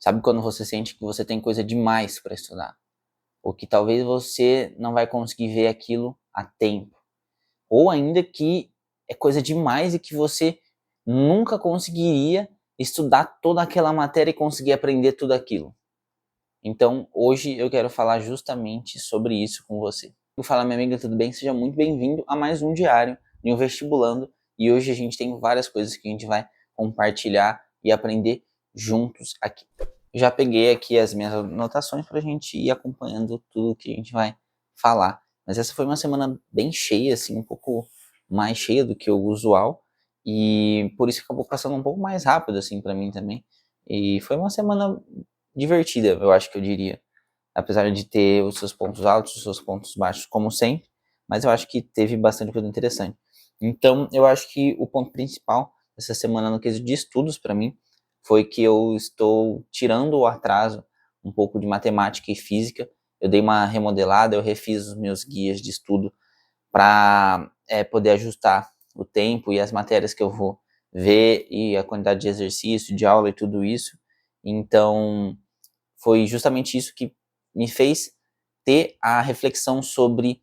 Sabe quando você sente que você tem coisa demais para estudar? Ou que talvez você não vai conseguir ver aquilo a tempo? Ou ainda que é coisa demais e que você nunca conseguiria estudar toda aquela matéria e conseguir aprender tudo aquilo? Então, hoje eu quero falar justamente sobre isso com você. Fala, minha amiga, tudo bem? Seja muito bem-vindo a mais um diário no Vestibulando. E hoje a gente tem várias coisas que a gente vai compartilhar e aprender juntos aqui. Já peguei aqui as minhas anotações para a gente ir acompanhando tudo que a gente vai falar. Mas essa foi uma semana bem cheia, assim, um pouco mais cheia do que o usual. E por isso acabou passando um pouco mais rápido, assim, para mim também. E foi uma semana divertida, eu acho que eu diria. Apesar de ter os seus pontos altos, os seus pontos baixos, como sempre, mas eu acho que teve bastante coisa interessante. Então, eu acho que o ponto principal dessa semana no quesito de estudos para mim foi que eu estou tirando o atraso um pouco de matemática e física. Eu dei uma remodelada, eu refiz os meus guias de estudo para poder ajustar o tempo e as matérias que eu vou ver e a quantidade de exercício, de aula e tudo isso. Então, foi justamente isso que me fez ter a reflexão sobre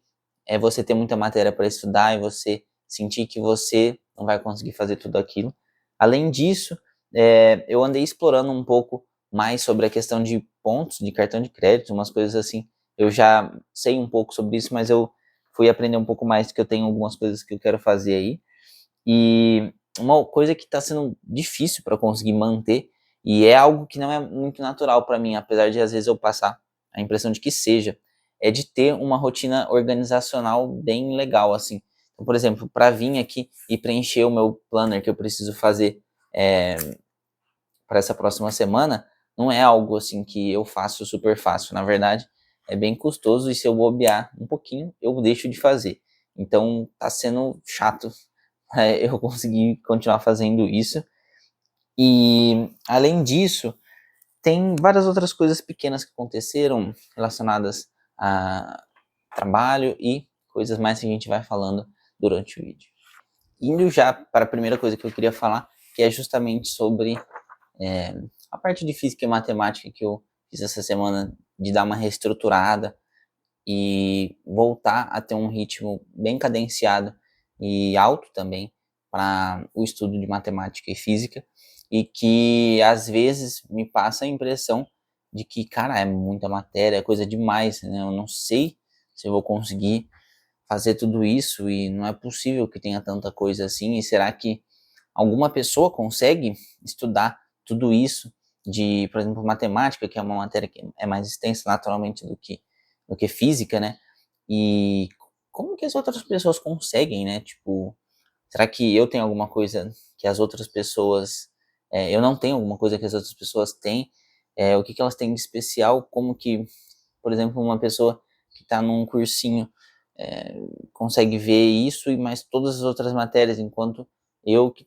você ter muita matéria para estudar e você sentir que você não vai conseguir fazer tudo aquilo. Além disso, eu andei explorando um pouco mais sobre a questão de pontos de cartão de crédito, umas coisas assim. Eu já sei um pouco sobre isso, mas eu fui aprender um pouco mais, que eu tenho algumas coisas que eu quero fazer aí. E uma coisa que está sendo difícil para conseguir manter, e é algo que não é muito natural para mim, apesar de às vezes eu passar a impressão de que seja, é de ter uma rotina organizacional bem legal, assim. Então, por exemplo, para vir aqui e preencher o meu planner que eu preciso fazer para essa próxima semana, não é algo assim que eu faço super fácil. Na verdade, é bem custoso e se eu bobear um pouquinho, eu deixo de fazer. Então, tá sendo chato eu conseguir continuar fazendo isso. E, além disso, tem várias outras coisas pequenas que aconteceram relacionadas a trabalho e coisas mais que a gente vai falando durante o vídeo. Indo já para a primeira coisa que eu queria falar, que é justamente sobre a parte de física e matemática que eu fiz essa semana, de dar uma reestruturada e voltar a ter um ritmo bem cadenciado e alto também para o estudo de matemática e física, e que às vezes me passa a impressão de que, cara, é muita matéria, é coisa demais, né? Eu não sei se eu vou conseguir fazer tudo isso e não é possível que tenha tanta coisa assim. E será que alguma pessoa consegue estudar tudo isso de, por exemplo, matemática, que é uma matéria que é mais extensa naturalmente do que física, né? E como que as outras pessoas conseguem, né? Tipo, será que eu tenho alguma coisa que as outras pessoas, eu não tenho alguma coisa que as outras pessoas têm? O que que elas têm de especial? Como que, por exemplo, uma pessoa que está num cursinho é, consegue ver isso e mais todas as outras matérias, enquanto eu que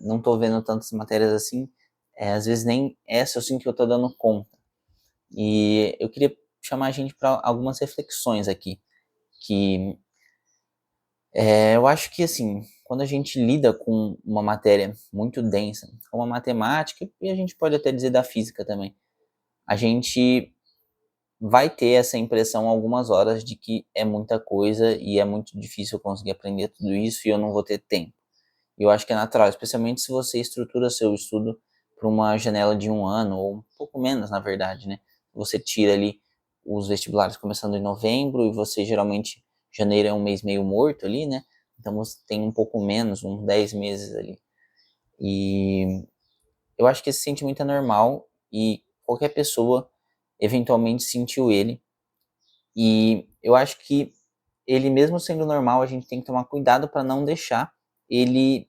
não estou vendo tantas matérias assim, às vezes nem essa eu sinto que eu estou dando conta. E eu queria chamar a gente para algumas reflexões aqui, que eu acho que assim, quando a gente lida com uma matéria muito densa, como a matemática, e a gente pode até dizer da física também, a gente vai ter essa impressão algumas horas de que é muita coisa e é muito difícil eu conseguir aprender tudo isso e eu não vou ter tempo. E eu acho que é natural, especialmente se você estrutura seu estudo para uma janela de um ano, ou um pouco menos, na verdade, né? Você tira ali os vestibulares começando em novembro e você geralmente, janeiro é um mês meio morto ali, né? Então você tem um pouco menos, uns 10 meses ali. E eu acho que esse sentimento é normal e qualquer pessoa eventualmente sentiu ele. E eu acho que ele, mesmo sendo normal, a gente tem que tomar cuidado para não deixar ele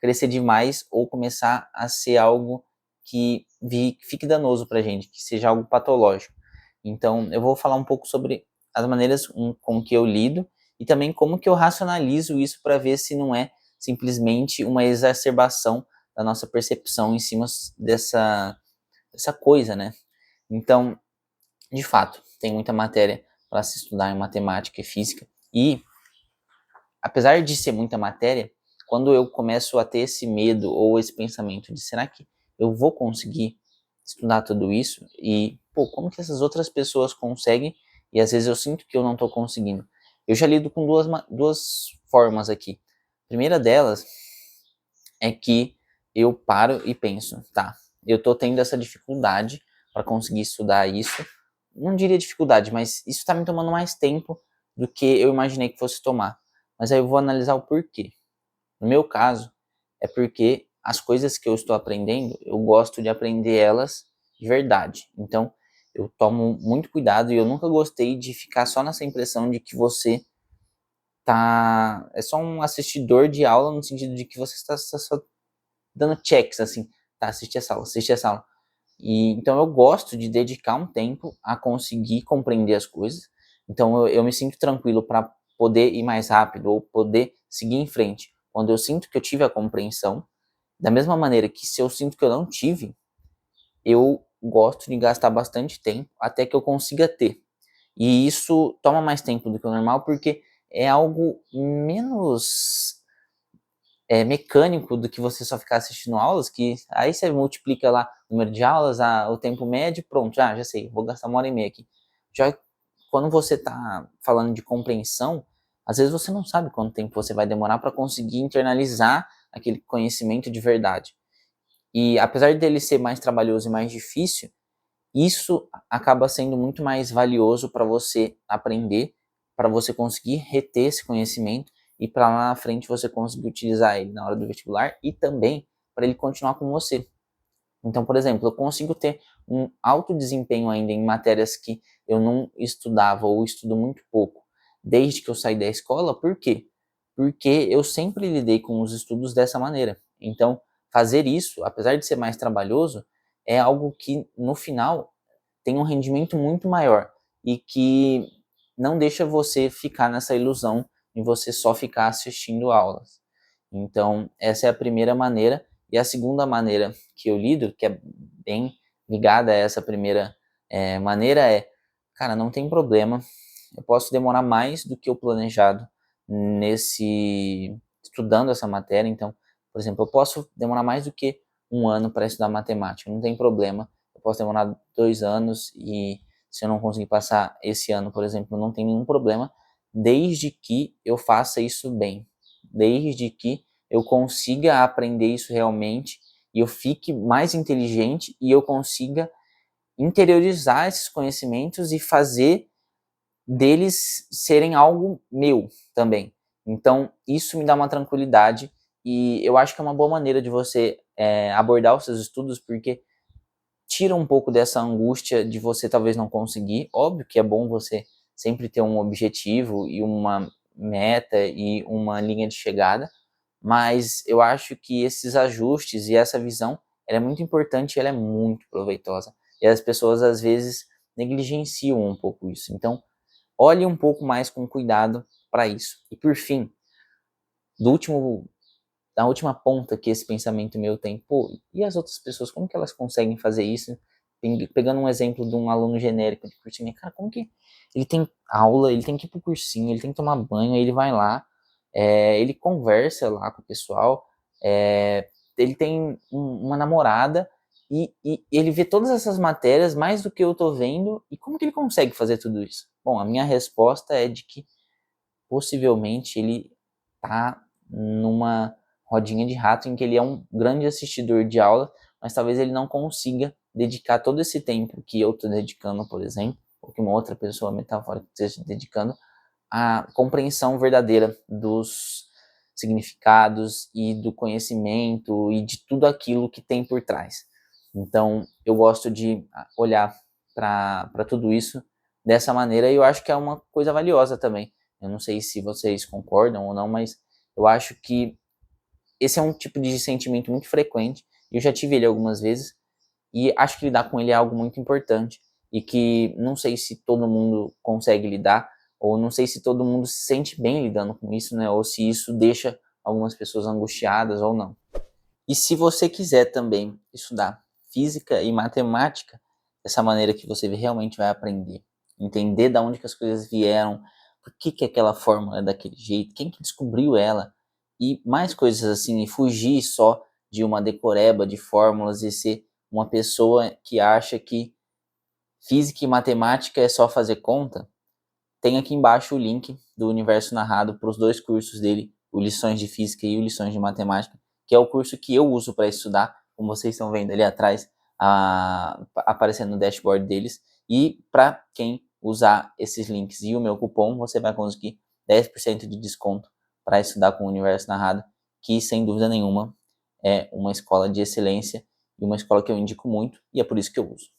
crescer demais ou começar a ser algo que fique danoso para a gente, que seja algo patológico. Então, eu vou falar um pouco sobre as maneiras com que eu lido e também como que eu racionalizo isso para ver se não é simplesmente uma exacerbação da nossa percepção em cima dessa coisa, né? Então, de fato, tem muita matéria para se estudar em matemática e física e, apesar de ser muita matéria, quando eu começo a ter esse medo ou esse pensamento de será que eu vou conseguir estudar tudo isso e, pô, como que essas outras pessoas conseguem e às vezes eu sinto que eu não tô conseguindo. Eu já lido com duas formas aqui. A primeira delas é que eu paro e penso, tá, eu tô tendo essa dificuldade para conseguir estudar isso. Não diria dificuldade, mas isso tá me tomando mais tempo do que eu imaginei que fosse tomar. Mas aí eu vou analisar o porquê. No meu caso, é porque as coisas que eu estou aprendendo, eu gosto de aprender elas de verdade. Então, eu tomo muito cuidado e eu nunca gostei de ficar só nessa impressão de que você é só um assistidor de aula, no sentido de que você está só dando checks, assim, tá, assiste essa aula. E, então eu gosto de dedicar um tempo a conseguir compreender as coisas. Então eu me sinto tranquilo para poder ir mais rápido ou poder seguir em frente. Quando eu sinto que eu tive a compreensão, da mesma maneira que se eu sinto que eu não tive, eu gosto de gastar bastante tempo até que eu consiga ter. E isso toma mais tempo do que o normal porque é algo menos mecânico do que você só ficar assistindo aulas, que aí você multiplica lá o número de aulas, o tempo médio, pronto, já sei, vou gastar 1 hora e meia aqui. Já quando você está falando de compreensão, às vezes você não sabe quanto tempo você vai demorar para conseguir internalizar aquele conhecimento de verdade. E apesar dele ser mais trabalhoso e mais difícil, isso acaba sendo muito mais valioso para você aprender, para você conseguir reter esse conhecimento e para lá na frente você conseguir utilizar ele na hora do vestibular e também para ele continuar com você. Então, por exemplo, eu consigo ter um alto desempenho ainda em matérias que eu não estudava ou estudo muito pouco desde que eu saí da escola. Por quê? Porque eu sempre lidei com os estudos dessa maneira. Então, fazer isso, apesar de ser mais trabalhoso, é algo que no final tem um rendimento muito maior e que não deixa você ficar nessa ilusão de você só ficar assistindo aulas. Então, essa é a primeira maneira. E a segunda maneira que eu lido, que é bem ligada a essa primeira maneira, cara, não tem problema, eu posso demorar mais do que o planejado estudando essa matéria. Então, por exemplo, eu posso demorar mais do que 1 ano para estudar matemática, não tem problema. Eu posso demorar 2 anos e se eu não conseguir passar esse ano, por exemplo, não tem nenhum problema, desde que eu faça isso bem, desde que eu consiga aprender isso realmente e eu fique mais inteligente e eu consiga interiorizar esses conhecimentos e fazer deles serem algo meu também. Então, isso me dá uma tranquilidade e eu acho que é uma boa maneira de você abordar os seus estudos, porque tira um pouco dessa angústia de você talvez não conseguir. Óbvio que é bom você sempre ter um objetivo e uma meta e uma linha de chegada, mas eu acho que esses ajustes e essa visão, ela é muito importante e ela é muito proveitosa. E as pessoas às vezes negligenciam um pouco isso. Então, olhe um pouco mais com cuidado para isso. E por fim, do último da última ponta que esse pensamento meu tem, pô, e as outras pessoas, como que elas conseguem fazer isso? Pegando um exemplo de um aluno genérico de cursinho, cara, como que ele tem aula, ele tem que ir pro cursinho, ele tem que tomar banho, aí ele vai lá, ele conversa lá com o pessoal, ele tem uma namorada e ele vê todas essas matérias mais do que eu tô vendo, e como que ele consegue fazer tudo isso? Bom, a minha resposta é de que possivelmente ele tá numa rodinha de rato em que ele é um grande assistidor de aula, mas talvez ele não consiga dedicar todo esse tempo que eu estou dedicando, por exemplo, ou que uma outra pessoa metafórica esteja dedicando, à compreensão verdadeira dos significados e do conhecimento e de tudo aquilo que tem por trás. Então, eu gosto de olhar para tudo isso dessa maneira e eu acho que é uma coisa valiosa também. Eu não sei se vocês concordam ou não, mas eu acho que esse é um tipo de sentimento muito frequente. Eu já tive ele algumas vezes e acho que lidar com ele é algo muito importante e que não sei se todo mundo consegue lidar ou não sei se todo mundo se sente bem lidando com isso, né? Ou se isso deixa algumas pessoas angustiadas ou não. E se você quiser também estudar física e matemática dessa maneira que você realmente vai aprender, entender da onde que as coisas vieram, por que que aquela fórmula é daquele jeito, quem que descobriu ela e mais coisas assim, e fugir só de uma decoreba de fórmulas e ser uma pessoa que acha que física e matemática é só fazer conta, tem aqui embaixo o link do Universo Narrado para os 2 cursos dele, o Lições de Física e o Lições de Matemática, que é o curso que eu uso para estudar, como vocês estão vendo ali atrás, aparecendo no dashboard deles. E para quem usar esses links e o meu cupom, você vai conseguir 10% de desconto para estudar com o Universo Narrado, que sem dúvida nenhuma é uma escola de excelência e uma escola que eu indico muito, e é por isso que eu uso.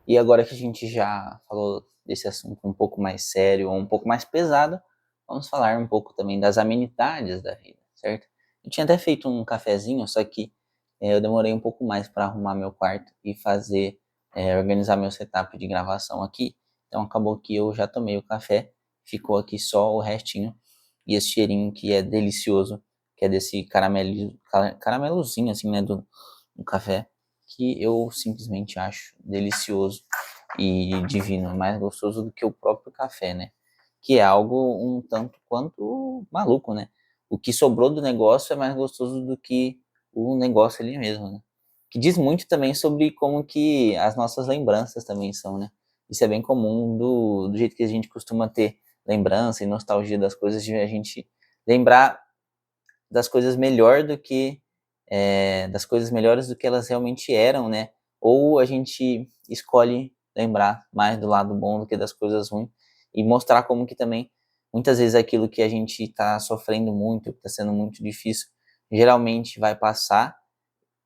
E agora que a gente já falou desse assunto um pouco mais sério ou um pouco mais pesado, vamos falar um pouco também das amenidades da vida, certo? Eu tinha até feito um cafezinho, só que eu demorei um pouco mais para arrumar meu quarto e fazer, organizar meu setup de gravação aqui. Então acabou que eu já tomei o café, ficou aqui só o restinho e esse cheirinho que é delicioso, que é desse caramelozinho assim, né, do café, que eu simplesmente acho delicioso e divino, mais gostoso do que o próprio café, né? Que é algo um tanto quanto maluco, né? O que sobrou do negócio é mais gostoso do que o negócio ali mesmo, né? Que diz muito também sobre como que as nossas lembranças também são, né? Isso é bem comum do jeito que a gente costuma ter lembrança e nostalgia das coisas, de a gente lembrar das coisas melhor do que das coisas melhores do que elas realmente eram, né? Ou a gente escolhe lembrar mais do lado bom do que das coisas ruins e mostrar como que também muitas vezes aquilo que a gente está sofrendo muito, que está sendo muito difícil, geralmente vai passar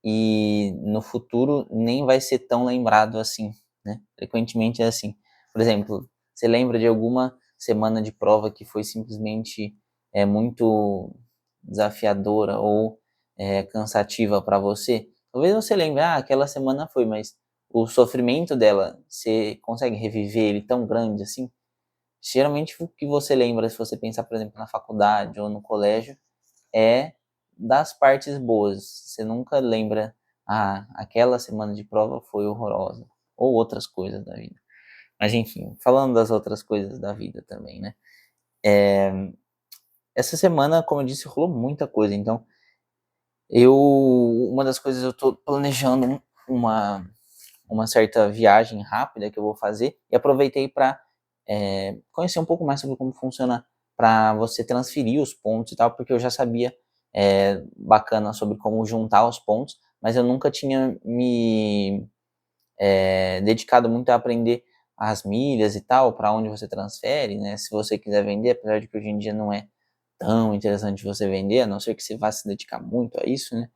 e no futuro nem vai ser tão lembrado assim, né? Frequentemente é assim. Por exemplo, você lembra de alguma semana de prova que foi simplesmente muito desafiadora ou cansativa para você? Talvez você lembre, aquela semana foi, mas o sofrimento dela, você consegue reviver ele tão grande assim? Geralmente o que você lembra, se você pensar, por exemplo, na faculdade ou no colégio, é das partes boas. Você nunca lembra, aquela semana de prova foi horrorosa, ou outras coisas da vida. Mas enfim, falando das outras coisas da vida também, né? Essa semana, como eu disse, rolou muita coisa. Então, uma das coisas eu tô planejando uma certa viagem rápida que eu vou fazer e aproveitei para conhecer um pouco mais sobre como funciona para você transferir os pontos e tal, porque eu já sabia bacana sobre como juntar os pontos, mas eu nunca tinha me dedicado muito a aprender as milhas e tal, para onde você transfere, né? Se você quiser vender, apesar de que hoje em dia não é tão interessante você vender, a não ser que você vá se dedicar muito a isso, né?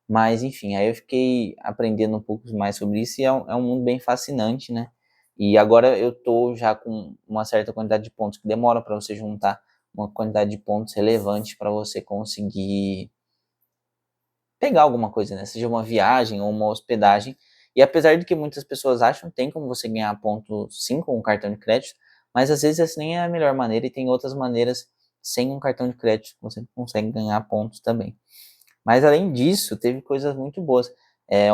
Mas enfim, aí eu fiquei aprendendo um pouco mais sobre isso e é um mundo bem fascinante, né? E agora eu tô já com uma certa quantidade de pontos que demora para você juntar uma quantidade de pontos relevante para você conseguir pegar alguma coisa, né? Seja uma viagem ou uma hospedagem. E apesar de que muitas pessoas acham, tem como você ganhar ponto sim com um cartão de crédito, mas às vezes essa nem é a melhor maneira e tem outras maneiras sem um cartão de crédito que você consegue ganhar pontos também. Mas além disso, teve coisas muito boas.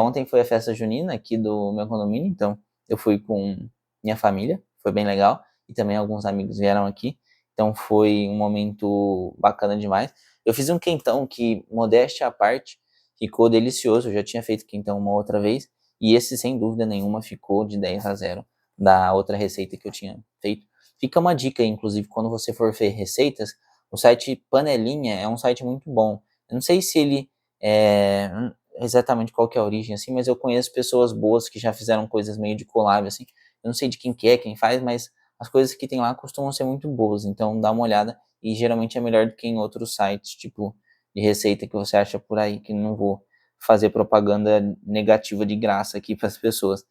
Ontem foi a festa junina aqui do meu condomínio, então eu fui com minha família, foi bem legal, e também alguns amigos vieram aqui, então foi um momento bacana demais. Eu fiz um quentão que, modéstia à parte, ficou delicioso, eu já tinha feito quentão uma outra vez, e esse sem dúvida nenhuma ficou de 10-0 da outra receita que eu tinha feito. Fica uma dica, inclusive, quando você for ver receitas, o site Panelinha é um site muito bom. Eu não sei se ele é exatamente qual que é a origem, assim, mas eu conheço pessoas boas que já fizeram coisas meio de collab, assim. Eu não sei de quem que é, quem faz, mas as coisas que tem lá costumam ser muito boas, então dá uma olhada e geralmente é melhor do que em outros sites, tipo de receita que você acha por aí, que não vou fazer propaganda negativa de graça aqui para as pessoas.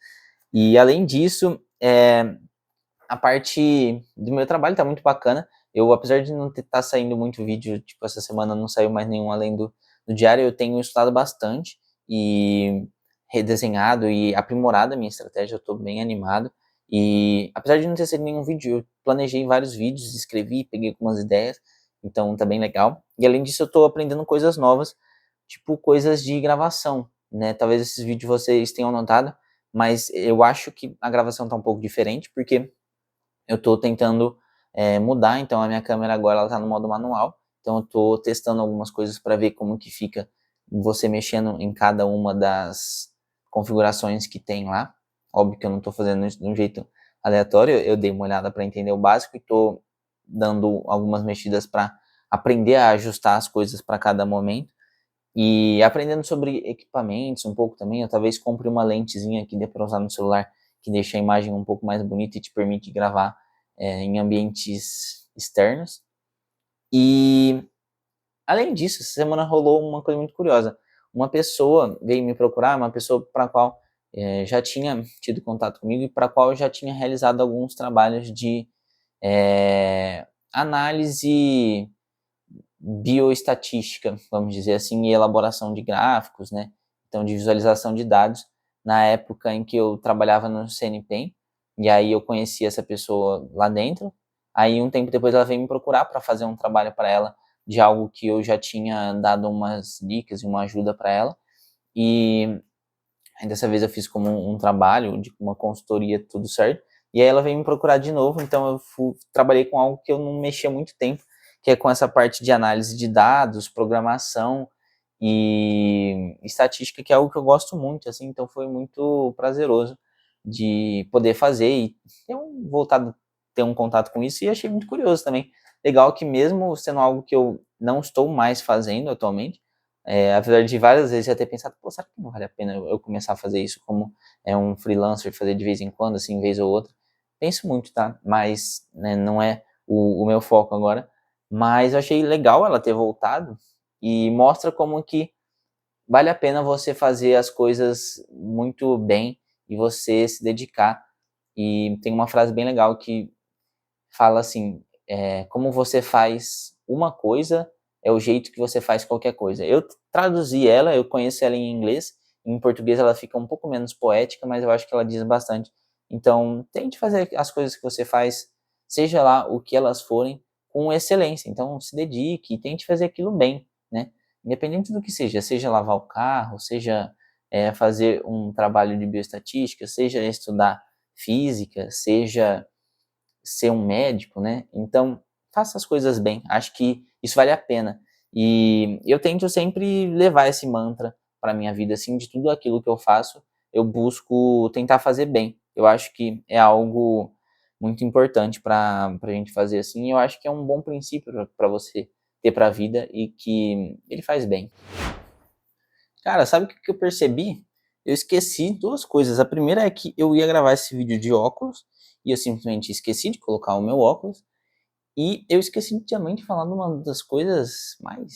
E além disso, a parte do meu trabalho tá muito bacana. Eu, apesar de não estar saindo muito vídeo, tipo, essa semana não saiu mais nenhum além do diário, eu tenho estudado bastante e redesenhado e aprimorado a minha estratégia, eu tô bem animado. E apesar de não ter sido nenhum vídeo, eu planejei vários vídeos, escrevi, peguei algumas ideias, então tá bem legal. E além disso, eu tô aprendendo coisas novas, tipo coisas de gravação, né? Talvez esses vídeos vocês tenham notado, mas eu acho que a gravação tá um pouco diferente, porque eu estou tentando mudar, então a minha câmera agora ela tá no modo manual, então eu estou testando algumas coisas para ver como que fica você mexendo em cada uma configurações que tem lá. Óbvio que eu não estou fazendo isso de um jeito aleatório, eu dei uma olhada para entender o básico e estou dando algumas mexidas para aprender a ajustar as coisas para cada momento. E aprendendo sobre equipamentos um pouco também, eu talvez compre uma lentezinha que dê para usar no celular, que deixa a imagem um pouco mais bonita e te permite gravar em ambientes externos. E além disso, essa semana rolou uma coisa muito curiosa. Uma pessoa veio me procurar, uma pessoa para a qual já tinha tido contato comigo e para a qual eu já tinha realizado alguns trabalhos de análise bioestatística, vamos dizer assim, e elaboração de gráficos, né? Então, de visualização de dados, na época em que eu trabalhava no CNPq, e aí eu conheci essa pessoa lá dentro. Aí, um tempo depois, ela veio me procurar para fazer um trabalho para ela de algo que eu já tinha dado umas dicas e uma ajuda para ela. E dessa vez eu fiz como um trabalho, de uma consultoria, tudo certo. E aí ela veio me procurar de novo, então eu trabalhei com algo que eu não mexia há muito tempo, que é com essa parte de análise de dados, programação e estatística, que é algo que eu gosto muito, assim, então foi muito prazeroso de poder fazer e ter um contato com isso, e achei muito curioso também. Legal que mesmo sendo algo que eu não estou mais fazendo atualmente, apesar de várias vezes já ter pensado, pô, será que não vale a pena eu começar a fazer isso como um freelancer, fazer de vez em quando, assim, vez ou outra? Penso muito, tá? Mas né, não é o meu foco agora. Mas eu achei legal ela ter voltado e mostra como que vale a pena você fazer as coisas muito bem e você se dedicar. E tem uma frase bem legal que fala assim, como você faz uma coisa é o jeito que você faz qualquer coisa. Eu traduzi ela, eu conheço ela em inglês, em português ela fica um pouco menos poética, mas eu acho que ela diz bastante. Então, tente fazer as coisas que você faz, seja lá o que elas forem, com excelência. Então, se dedique e tente fazer aquilo bem, né? Independente do que seja, seja lavar o carro, seja fazer um trabalho de bioestatística, seja estudar física, seja ser um médico, né? Então, faça as coisas bem. Acho que isso vale a pena. E eu tento sempre levar esse mantra para minha vida, assim, de tudo aquilo que eu faço, eu busco tentar fazer bem. Eu acho que é algo muito importante para a gente fazer assim. E eu acho que é um bom princípio para você ter para a vida e que ele faz bem. Cara, sabe o que eu percebi? Eu esqueci duas coisas. A primeira é que eu ia gravar esse vídeo de óculos e eu simplesmente esqueci de colocar o meu óculos. E eu esqueci também de falar de uma das coisas mais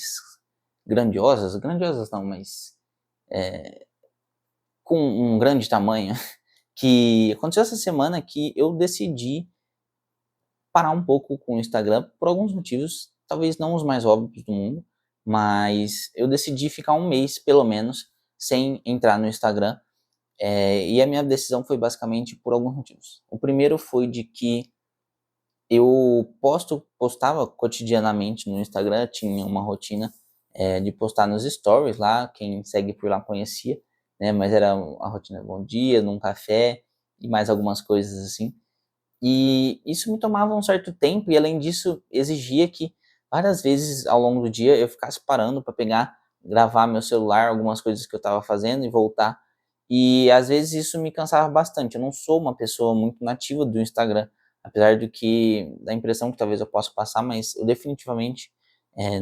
grandiosas, grandiosas não, mas com um grande tamanho, que aconteceu essa semana, que eu decidi parar um pouco com o Instagram por alguns motivos, talvez não os mais óbvios do mundo, mas eu decidi ficar um mês, pelo menos, sem entrar no Instagram. E a minha decisão foi basicamente por alguns motivos. O primeiro foi de que eu postava cotidianamente no Instagram, tinha uma rotina de postar nos stories lá, quem segue por lá conhecia, né? Mas era a rotina bom dia, num café e mais algumas coisas assim. E isso me tomava um certo tempo e além disso exigia que várias vezes ao longo do dia eu ficasse parando para pegar, gravar meu celular, algumas coisas que eu estava fazendo e voltar. E às vezes isso me cansava bastante. Eu não sou uma pessoa muito nativa do Instagram, apesar da impressão que talvez eu possa passar, mas eu definitivamente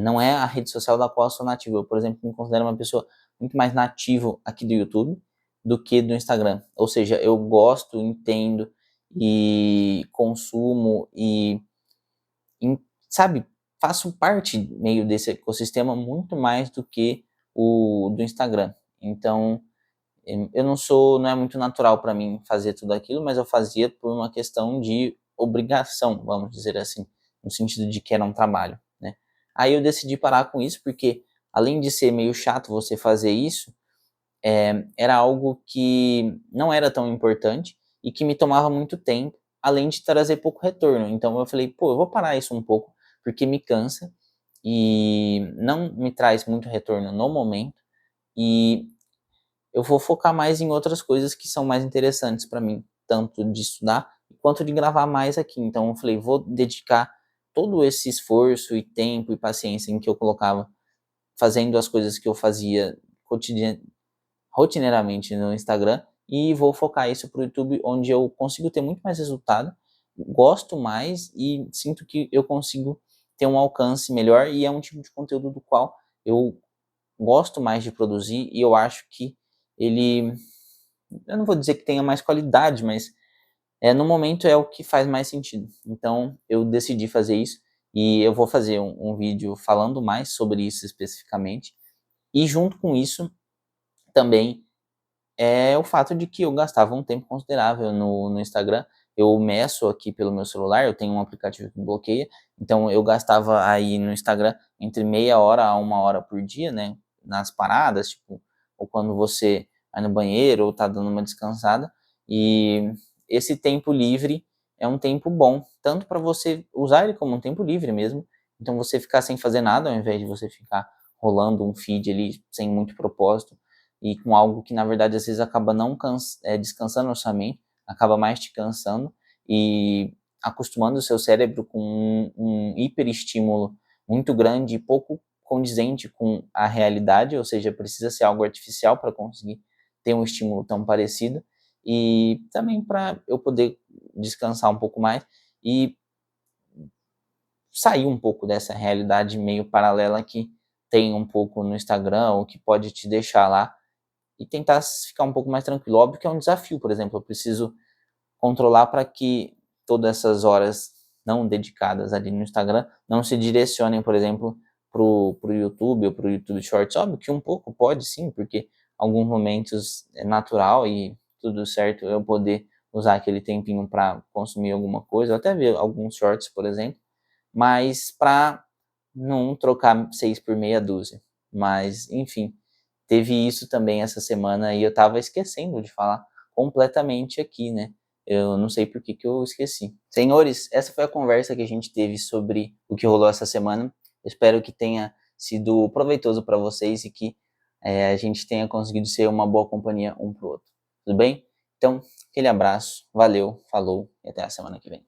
não é a rede social da qual eu sou nativo. Eu, por exemplo, me considero uma pessoa muito mais nativo aqui do YouTube do que do Instagram. Ou seja, eu gosto, entendo e consumo sabe, faço parte meio desse ecossistema muito mais do que o do Instagram. Então, eu não é muito natural para mim fazer tudo aquilo, mas eu fazia por uma questão de obrigação, vamos dizer assim, no sentido de que era um trabalho, né? Aí eu decidi parar com isso porque, além de ser meio chato você fazer isso, era algo que não era tão importante e que me tomava muito tempo, além de trazer pouco retorno. Então eu falei, pô, eu vou parar isso um pouco, porque me cansa e não me traz muito retorno no momento, e eu vou focar mais em outras coisas que são mais interessantes para mim, tanto de estudar quanto de gravar mais aqui. Então eu falei, vou dedicar todo esse esforço e tempo e paciência em que eu colocava fazendo as coisas que eu fazia rotineiramente no Instagram e vou focar isso para o YouTube, onde eu consigo ter muito mais resultado, gosto mais e sinto que eu consigo ter um alcance melhor, e é um tipo de conteúdo do qual eu gosto mais de produzir, e eu acho que ele, eu não vou dizer que tenha mais qualidade, mas no momento é o que faz mais sentido. Então eu decidi fazer isso, e eu vou fazer um vídeo falando mais sobre isso especificamente. E junto com isso também é o fato de que eu gastava um tempo considerável no Instagram. Eu meço aqui pelo meu celular, eu tenho um aplicativo que bloqueia, então eu gastava aí no Instagram entre meia hora a uma hora por dia, né, nas paradas, tipo, ou quando você vai no banheiro ou tá dando uma descansada. E esse tempo livre é um tempo bom, tanto para você usar ele como um tempo livre mesmo, então você ficar sem fazer nada, ao invés de você ficar rolando um feed ali sem muito propósito, e com algo que na verdade às vezes acaba não descansando a sua mente, acaba mais te cansando e acostumando o seu cérebro com um hiperestímulo muito grande e pouco condizente com a realidade, ou seja, precisa ser algo artificial para conseguir ter um estímulo tão parecido, e também para eu poder descansar um pouco mais e sair um pouco dessa realidade meio paralela que tem um pouco no Instagram, ou que pode te deixar lá, e tentar ficar um pouco mais tranquilo. Óbvio que é um desafio, por exemplo, eu preciso controlar para que todas essas horas não dedicadas ali no Instagram não se direcionem, por exemplo, pro YouTube ou pro YouTube Shorts. Óbvio que um pouco pode sim, porque alguns momentos é natural e tudo certo eu poder usar aquele tempinho para consumir alguma coisa, ou até ver alguns shorts, por exemplo, mas para não trocar 6 por meia dúzia. Mas, enfim, teve isso também essa semana e eu estava esquecendo de falar completamente aqui, né? Eu não sei por que que eu esqueci. Senhores, essa foi a conversa que a gente teve sobre o que rolou essa semana. Eu espero que tenha sido proveitoso para vocês e que a gente tenha conseguido ser uma boa companhia um pro outro. Tudo bem? Então, aquele abraço, valeu, falou e até a semana que vem.